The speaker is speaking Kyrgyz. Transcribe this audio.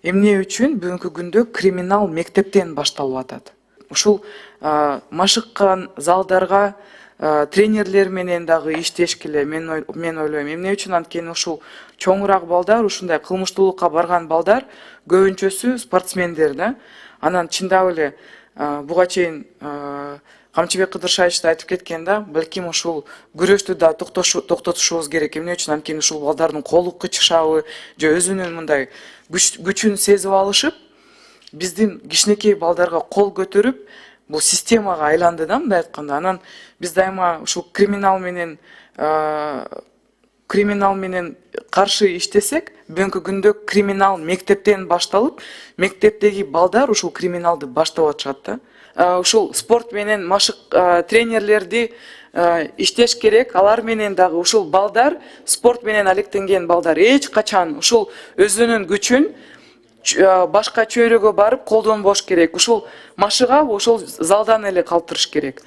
Эмне үчүн бүгүнкү күндө криминал мектептен башталып атат. Ушул машыккан залдарга тренерлер менен дагы иштешкиле мен ойлойм. Эмне үчүн? Анткени ушул чоңураак балдар, ушундай кылмыштуулукка барган балдар көбүнчөсү спортсмендер да. Анан чындап эле буга чейин Камчыбек Кыдыршаевич да айтып кеткен да, балким ушул күрөштү да токтотушубуз керек. Эмне үчүн? Анткени ушул балдардын колу кычышабы, же өзүнүн мындай күчүн сезип алышып, биздин кичинекей балдарга кол көтөрүп, бул системага айланды да, мындай айтканда. Анан биз дайыма ушул криминал менен каршы иштесек, бүгүнкү күндө криминал мектептен башталып, мектептеги балдар ушул криминалды баштап атышат да. Ушул спорт менен машык тренерлерди иштеш керек. Алар менен дагы ушул балдар, спорт менен алектенген балдар эч качан ушул өзүнүн күчүн башка чөйрөгө барып колдонбош керек. Ушул машыгап, ошол залдан эле калтырыш керек.